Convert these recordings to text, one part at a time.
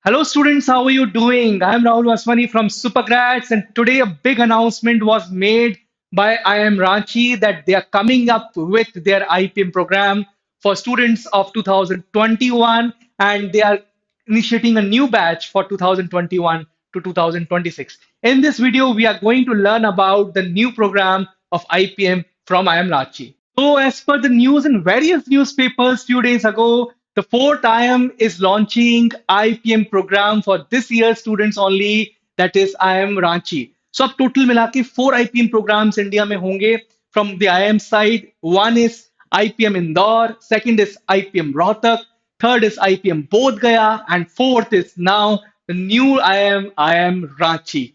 Hello, students. How are you doing? I am Rahul Vaswani from Supergrads, and today a big announcement was made by IIM Ranchi that they are coming up with their IPM program for students of 2021, and they are initiating a new batch for 2021 to 2026. In this video, we are going to learn about the new program of IPM from IIM Ranchi. So, as per the news in various newspapers few days ago, the fourth IIM is launching IPM program for this year's students only. That is IIM Ranchi. So, अब total मिला के 4 IPM programs India में होंगे from the IIM side. One is IPM Indore, second is IPM Rohtak, third is IPM Bodh Gaya, and fourth is now the new IIM Ranchi.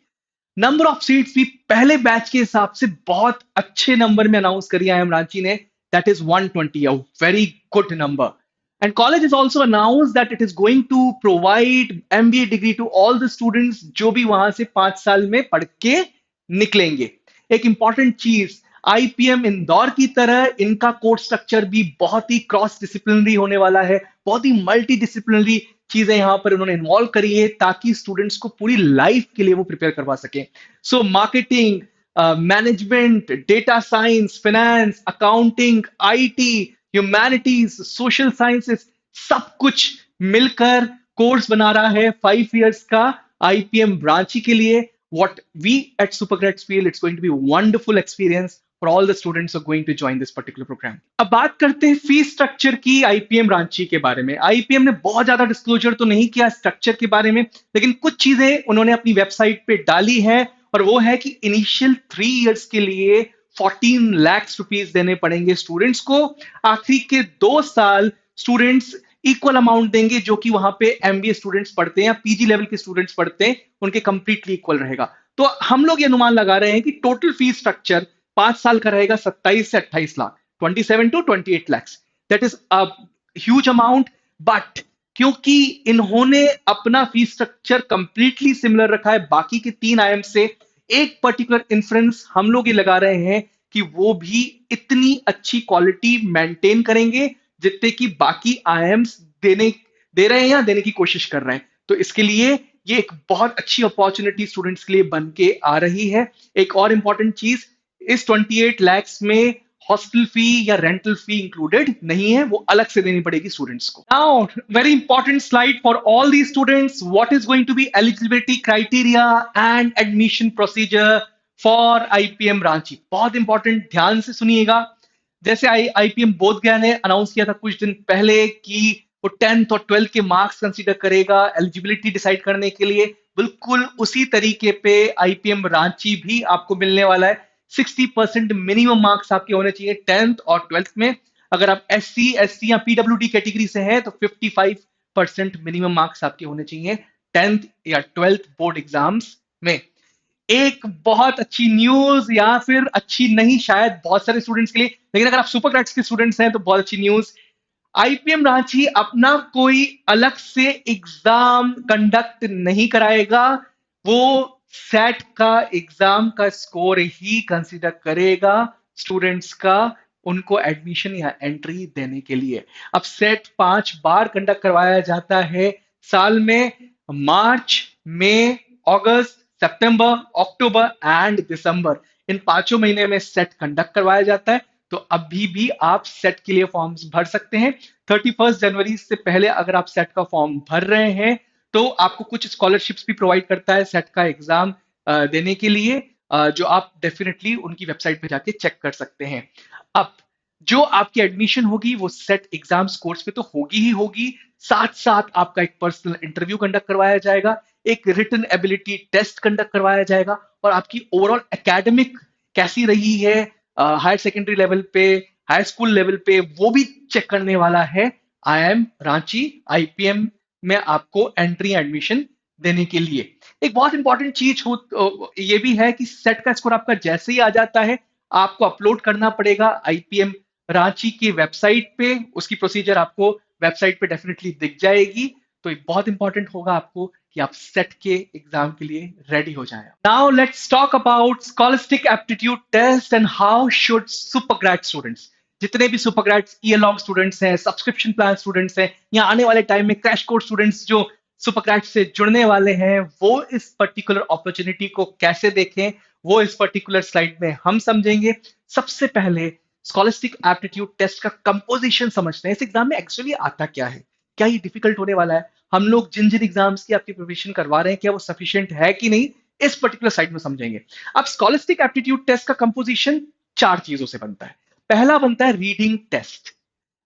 Number of seats भी पहले batch के हिसाब से बहुत अच्छे number में अनाउंस करी है रांची ने. That is 120, a very good number. And college is also announce that it is going to provide MBA degree to all the students जो भी वहां से 5 साल में पढ़ के निकलेंगे. एक इंपॉर्टेंट चीज, आईपीएम इंदौर की तरह इनका कोर्स स्ट्रक्चर भी बहुत ही क्रॉस डिसिप्लिनरी होने वाला है. बहुत ही मल्टी डिसिप्लिनरी चीजें यहाँ पर उन्होंने इन्वॉल्व करी है ताकि स्टूडेंट्स को पूरी लाइफ के लिए वो प्रिपेयर करवा सके. So marketing, management, data science, finance, accounting, IT, humanities, social sciences, सब कुछ मिलकर कोर्स बना रहा है 5 इयर्स का आईपीएम रांची के लिए. What we at Supergrads feel it's going to be a wonderful experience for all the students who are going to join this particular program. अब बात करते हैं फीस स्ट्रक्चर की आईपीएम रांची के बारे में. आईपीएम ने बहुत ज्यादा डिस्क्लोजर तो नहीं किया स्ट्रक्चर के बारे में, लेकिन कुछ चीजें उन्होंने अपनी वेबसाइट पे डाली है, और वो है कि इनिशियल 3 इयर्स के लिए 14 लाख रुपीस देने पड़ेंगे स्टूडेंट्स को. आखिरी के 2 साल स्टूडेंट्स इक्वल अमाउंट देंगे जो कि वहां पे एमबीए स्टूडेंट्स पढ़ते हैं या पीजी लेवल के स्टूडेंट्स पढ़ते हैं, उनके कंप्लीटली इक्वल रहेगा. तो हम लोग ये अनुमान लगा रहे हैं कि टोटल फीस स्ट्रक्चर 5 साल का रहेगा 27 से 28 lakh, 27 to 28 lakhs. That is a huge amount. But क्योंकि इन्होंने अपना फीस स्ट्रक्चर कंप्लीटली सिमिलर रखा है बाकी के 3 आईएम से, एक पर्टिकुलर इन्फ्रेंस हम लोग ये लगा रहे हैं कि वो भी इतनी अच्छी क्वालिटी मेंटेन करेंगे जितने की बाकी आईएम्स दे रहे हैं या देने की कोशिश कर रहे हैं. तो इसके लिए ये एक बहुत अच्छी अपॉर्चुनिटी स्टूडेंट्स के लिए बन के आ रही है. एक और इंपॉर्टेंट चीज, इस 28 lakhs में हॉस्टल फी या रेंटल फी इंक्लूडेड नहीं है, वो अलग से देनी पड़ेगी स्टूडेंट्स को. Now very important slide for all the students, what is going to be eligibility criteria and admission procedure for IPM Ranchi. बहुत इंपॉर्टेंट, ध्यान से सुनिएगा. जैसे आईपीएम बोध गया ने अनाउंस किया था कुछ दिन पहले कि वो 10th और 12th के मार्क्स कंसीडर करेगा एलिजिबिलिटी डिसाइड करने के लिए, बिल्कुल उसी तरीके पे आईपीएम रांची भी आपको मिलने वाला है. 60% मिनिमम मार्क्स आपके होने चाहिए 10th और 12th में. अगर आप एससी, एसटी या पीडब्ल्यूडी कैटेगरी से हैं तो 55% मिनिमम मार्क्स आपके होने चाहिए 10th या 12th बोर्ड एग्जाम्स में. एक बहुत अच्छी न्यूज, या फिर अच्छी नहीं शायद बहुत सारे स्टूडेंट्स के लिए, लेकिन अगर आप सुपर ग्रेड्स के स्टूडेंट्स हैं तो बहुत अच्छी न्यूज. आईपीएम रांची अपना कोई अलग से एग्जाम कंडक्ट नहीं कराएगा. वो सेट का एग्जाम का स्कोर ही कंसीडर करेगा स्टूडेंट्स का उनको एडमिशन या एंट्री देने के लिए. अब सेट 5 बार कंडक्ट करवाया जाता है साल में, मार्च, मई, अगस्त, सितंबर, अक्टूबर एंड दिसंबर. इन 5 महीने में सेट कंडक्ट करवाया जाता है. तो अभी भी आप सेट के लिए फॉर्म्स भर सकते हैं. 31 जनवरी से पहले अगर आप सेट का फॉर्म भर रहे हैं तो आपको कुछ स्कॉलरशिप्स भी प्रोवाइड करता है सेट का एग्जाम देने के लिए, जो आप डेफिनेटली उनकी वेबसाइट पे जाके चेक कर सकते हैं. अब जो आपकी एडमिशन होगी वो सेट एग्जाम कोर्स पे तो होगी ही होगी, साथ साथ आपका एक पर्सनल इंटरव्यू कंडक्ट करवाया जाएगा, एक रिटन एबिलिटी टेस्ट कंडक्ट करवाया जाएगा, और आपकी ओवरऑल एकेडमिक कैसी रही है हायर सेकेंडरी लेवल पे, हाई स्कूल लेवल पे, वो भी चेक करने वाला है आईएम रांची आईपीएम में आपको एंट्री एडमिशन देने के लिए. एक बहुत इंपॉर्टेंट चीज ये भी है कि सेट का स्कोर आपका जैसे ही आ जाता है आपको अपलोड करना पड़ेगा आईपीएम रांची के वेबसाइट पे. उसकी प्रोसीजर आपको वेबसाइट पे डेफिनेटली दिख जाएगी. तो ये बहुत इंपॉर्टेंट होगा आपको कि आप सेट के एग्जाम के लिए रेडी हो जाएं. Now let's talk about scholastic aptitude test and how should supergrade students, जितने भी सुपरग्रेड ईयर लॉन्ग स्टूडेंट्स हैं, सब्सक्रिप्शन प्लान स्टूडेंट्स हैं, या आने वाले टाइम में क्रैश कोर्स स्टूडेंट्स जो सुपरक्रैट्स से जुड़ने वाले हैं वो इस पर्टिकुलर अपॉर्चुनिटी को कैसे देखें, वो इस पर्टिकुलर स्लाइड में हम समझेंगे। सबसे पहले स्कॉलस्टिक एप्टीट्यूड टेस्ट का कंपोजिशन समझते हैं। इस एग्जाम में एक्चुअली आता क्या है, क्या ये डिफिकल्ट होने वाला है, हम लोग जिन जिन एग्जाम्स की आपकी प्रिपरेशन करवा रहे हैं क्या वो सफिशिएंट है कि नहीं, इस पर्टिकुलर साइड में समझेंगे। अब स्कॉलस्टिक एप्टीट्यूड टेस्ट का कंपोजिशन चार चीजों से बनता है। पहला बनता है रीडिंग टेस्ट।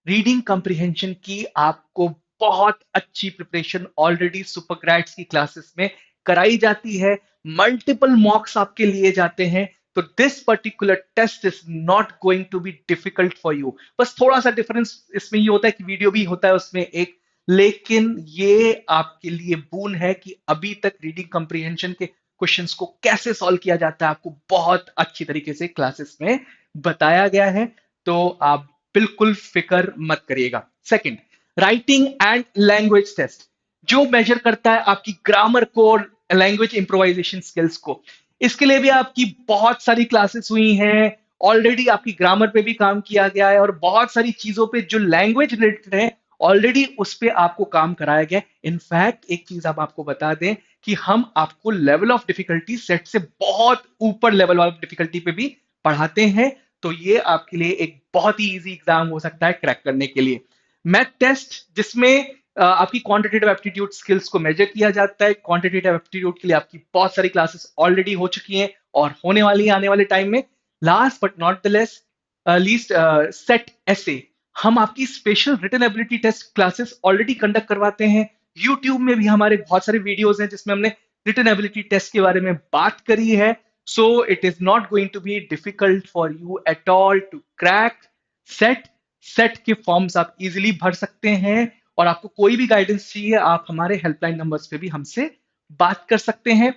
रीडिंग कॉम्प्रिहेंशन की आपको बहुत अच्छी प्रिपरेशन ऑलरेडी सुपरग्रेड्स की क्लासेस में कराई जाती है, मल्टीपल मॉक्स आपके लिए जाते हैं, तो this particular test is not going to be difficult for you. बस थोड़ा सा डिफरेंस इसमें ये होता है कि वीडियो भी होता है उसमें एक, लेकिन ये आपके लिए बून है कि अभी तक रीडिंग कॉम्प्रिहेंशन के क्वेश्चंस को कैसे सॉल्व किया जाता है आपको बहुत अच्छी तरीके से क्लासेस में बताया गया है, तो आप बिल्कुल फिक्र मत करिएगा। Second, writing and language test, जो मेजर करता है आपकी ग्रामर को, लैंग्वेज इंप्रोवाइजेशन स्किल्स को। इसके लिए भी आपकी बहुत सारी क्लासेस हुई हैं, ऑलरेडी आपकी ग्रामर पे भी काम किया गया है और बहुत सारी चीजों पे जो लैंग्वेज रिलेटेड है ऑलरेडी उस पे आपको काम कराया गया। इनफैक्ट एक चीज हम आपको बता दें कि हम आपको लेवल ऑफ डिफिकल्टी सेट से बहुत ऊपर लेवल ऑफ डिफिकल्टी पे भी पढ़ाते हैं, तो ये आपके लिए एक बहुत ही इजी एग्जाम हो सकता है क्रैक करने के लिए। मैथ टेस्ट, जिसमें आपकी क्वांटिटेटिव एप्टीट्यूड स्किल्स को मेजर किया जाता है। क्वांटिटेटिव एप्टीट्यूड के लिए आपकी बहुत सारी क्लासेस ऑलरेडी हो चुकी हैं और होने वाली हैं आने वाले टाइम में। Last but not the less least, set essay, हम आपकी special written ability test classes already conduct करवाते हैं। यूट्यूब में भी हमारे बहुत सारे वीडियोस हैं जिसमें हमने रिटन एबिलिटी टेस्ट के बारे में बात करी है। So it is not going to be difficult for you at all to crack set. Set के फॉर्म्स आप इजीली भर सकते हैं और आपको कोई भी गाइडेंस चाहिए आप हमारे हेल्पलाइन नंबर्स पे भी हमसे बात कर सकते हैं।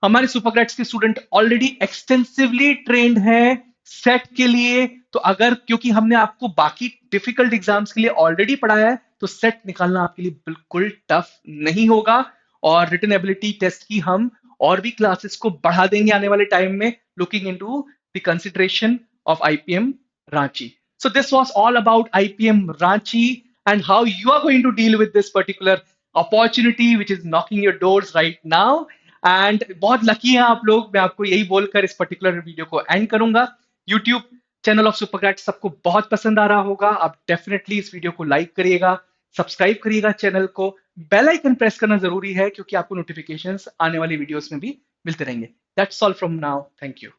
हमारे सुपरग्रेड्स के स्टूडेंट ऑलरेडी एक्सटेंसिवली ट्रेंड हैं सेट के लिए, तो अगर क्योंकि हमने आपको बाकी डिफिकल्ट एग्जाम्स के लिए ऑलरेडी पढ़ाया है तो सेट निकालना आपके लिए बिल्कुल टफ नहीं होगा। और रिटन एबिलिटी टेस्ट की हम और भी क्लासेस को बढ़ा देंगे आने वाले टाइम में, looking into the consideration of IPM Ranchi. So this was all about IPM Ranchi and how you are going to deal with this particular opportunity which is knocking your doors right now. And बहुत lucky हैं आप लोग, मैं आपको यही बोलकर इस particular video को एंड करूंगा। यूट्यूब चैनल ऑफ सुपरक्रैट सबको बहुत पसंद आ रहा होगा, आप डेफिनेटली इस वीडियो को लाइक करिएगा, सब्सक्राइब करिएगा चैनल को, बेल आइकन प्रेस करना जरूरी है क्योंकि आपको नोटिफिकेशंस आने वाली वीडियोस में भी मिलते रहेंगे। That's all from now, thank you.